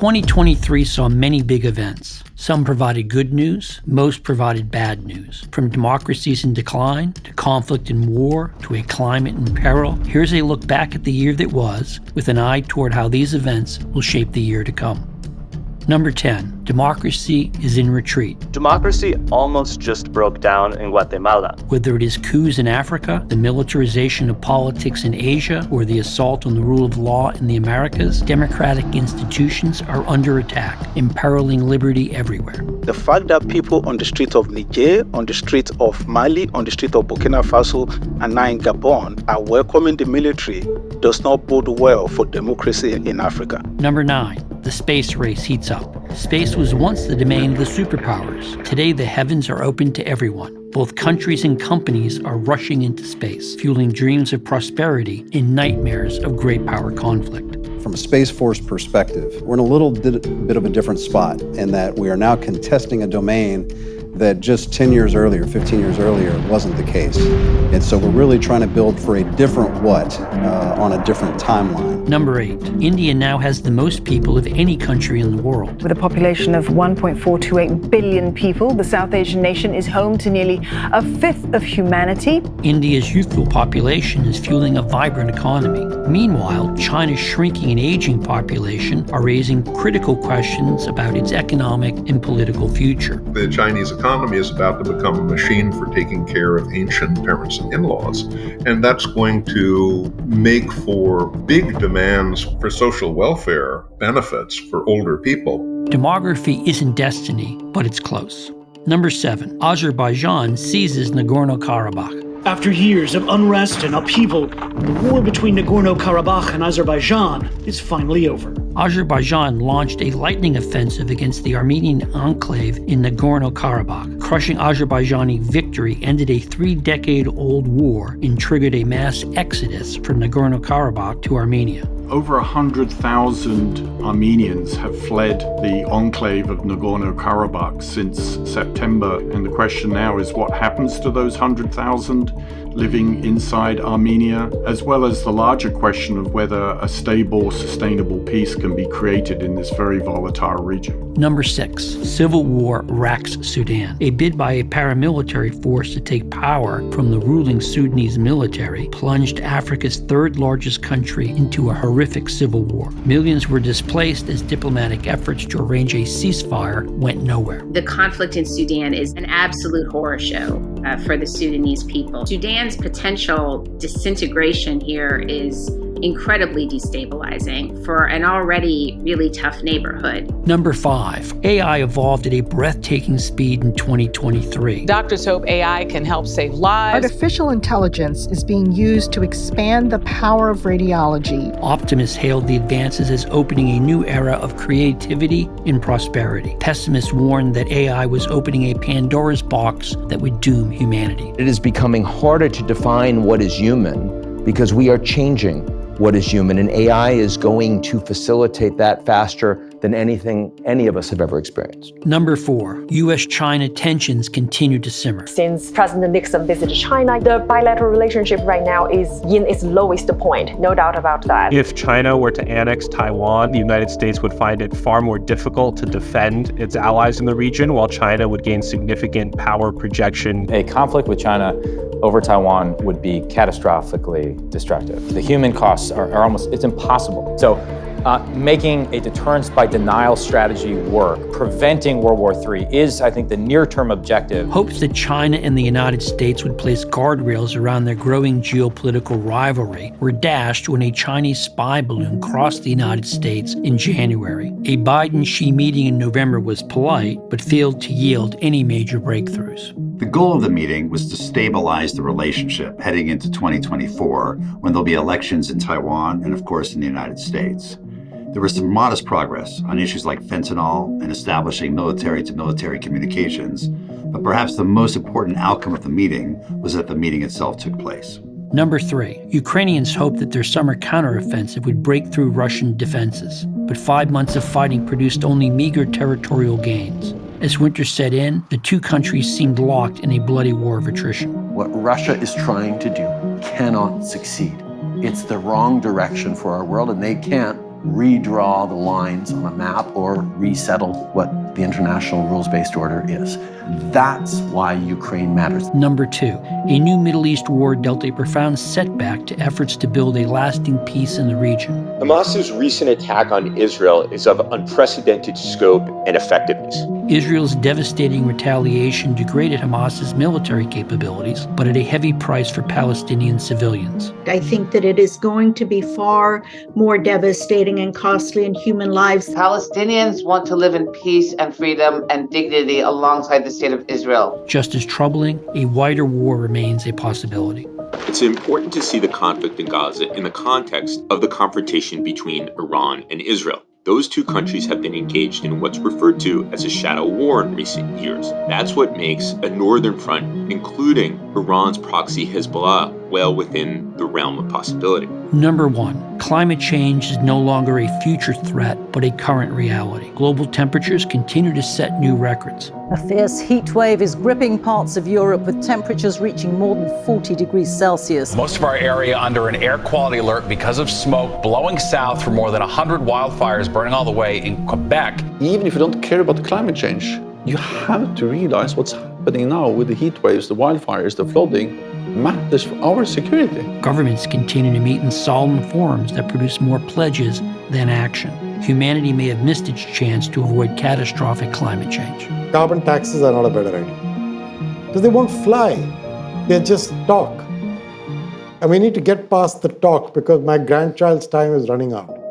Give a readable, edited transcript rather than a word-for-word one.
2023 saw many big events. Some provided good news, most provided bad news. From democracies in decline, to conflict and war, to a climate in peril, here's a look back at the year that was, with an eye toward how these events will shape the year to come. Number 10, democracy is in retreat. Democracy almost just broke down in Guatemala. Whether it is coups in Africa, the militarization of politics in Asia, or the assault on the rule of law in the Americas, democratic institutions are under attack, imperiling liberty everywhere. The fact that people on the street of Niger, on the street of Mali, on the street of Burkina Faso, and now in Gabon are welcoming the military does not bode well for democracy in Africa. Number 9. The space race heats up. Space was once the domain of the superpowers. Today, the heavens are open to everyone. Both countries and companies are rushing into space, fueling dreams of prosperity and nightmares of great power conflict. From a Space Force perspective, we're in a little bit of a different spot in that we are now contesting a domain that just 10 years earlier, 15 years earlier, wasn't the case. And so we're really trying to build for a different what on a different timeline. Number 8, India now has the most people of any country in the world. With a population of 1.428 billion people, the South Asian nation is home to nearly a fifth of humanity. India's youthful population is fueling a vibrant economy. Meanwhile, China's shrinking and aging population are raising critical questions about its economic and political future. The Chinese economy is about to become a machine for taking care of ancient parents and in-laws, and that's going to make for big demands for social welfare benefits for older people. Demography isn't destiny, but it's close. Number 7, Azerbaijan seizes Nagorno-Karabakh. After years of unrest and upheaval, the war between Nagorno-Karabakh and Azerbaijan is finally over. Azerbaijan launched a lightning offensive against the Armenian enclave in Nagorno-Karabakh. Crushing Azerbaijani victory ended a 3-decade-old war and triggered a mass exodus from Nagorno-Karabakh to Armenia. Over 100,000 Armenians have fled the enclave of Nagorno-Karabakh since September, and the question now is what happens to those 100,000 living inside Armenia, as well as the larger question of whether a stable, sustainable peace can be created in this very volatile region. Number 6, civil war racks Sudan. A bid by a paramilitary force to take power from the ruling Sudanese military plunged Africa's 3rd largest country into a horrific civil war. Millions were displaced as diplomatic efforts to arrange a ceasefire went nowhere. The conflict in Sudan is an absolute horror show for the Sudanese people. Sudan's potential disintegration here is incredibly destabilizing for an already really tough neighborhood. Number 5, AI evolved at a breathtaking speed in 2023. Doctors hope AI can help save lives. Artificial intelligence is being used to expand the power of radiology. Optimists hailed the advances as opening a new era of creativity and prosperity. Pessimists warned that AI was opening a Pandora's box that would doom humanity. It is becoming harder to define what is human because we are changing what is human, and AI is going to facilitate that faster than anything any of us have ever experienced. Number 4, U.S.-China tensions continue to simmer. Since President Nixon visited China, the bilateral relationship right now is in its lowest point, no doubt about that. If China were to annex Taiwan, the United States would find it far more difficult to defend its allies in the region, while China would gain significant power projection. A conflict with China over Taiwan would be catastrophically destructive. The human costs are almost, it's impossible. So making a deterrence by denial strategy work, preventing World War III is, I think, the near-term objective. Hopes that China and the United States would place guardrails around their growing geopolitical rivalry were dashed when a Chinese spy balloon crossed the United States in January. A Biden-Xi meeting in November was polite, but failed to yield any major breakthroughs. The goal of the meeting was to stabilize the relationship heading into 2024, when there'll be elections in Taiwan and, of course, in the United States. There was some modest progress on issues like fentanyl and establishing military-to-military communications, but perhaps the most important outcome of the meeting was that the meeting itself took place. Number 3, Ukrainians hoped that their summer counteroffensive would break through Russian defenses, but 5 months of fighting produced only meager territorial gains. As winter set in, the two countries seemed locked in a bloody war of attrition. What Russia is trying to do cannot succeed. It's the wrong direction for our world, and they can't redraw the lines on a map or resettle what the international rules-based order is. That's why Ukraine matters. Number 2, a new Middle East war dealt a profound setback to efforts to build a lasting peace in the region. Hamas's recent attack on Israel is of unprecedented scope and effectiveness. Israel's devastating retaliation degraded Hamas's military capabilities, but at a heavy price for Palestinian civilians. I think that it is going to be far more devastating and costly in human lives. Palestinians want to live in peace and freedom and dignity alongside the state of Israel. Just as troubling, a wider war remains a possibility. It's important to see the conflict in Gaza in the context of the confrontation between Iran and Israel. Those two countries have been engaged in what's referred to as a shadow war in recent years. That's what makes a northern front, including Iran's proxy Hezbollah, well within the realm of possibility. Number 1, climate change is no longer a future threat, but a current reality. Global temperatures continue to set new records. A fierce heat wave is gripping parts of Europe with temperatures reaching more than 40 degrees Celsius. Most of our area under an air quality alert because of smoke blowing south from more than 100 wildfires burning all the way in Quebec. Even if you don't care about climate change, you have to realize what's happening now with the heat waves, the wildfires, the flooding, matters for our security. Governments continue to meet in solemn forums that produce more pledges than action. Humanity may have missed its chance to avoid catastrophic climate change. Carbon taxes are not a better idea. Because they won't fly. They just talk. And we need to get past the talk because my grandchild's time is running out.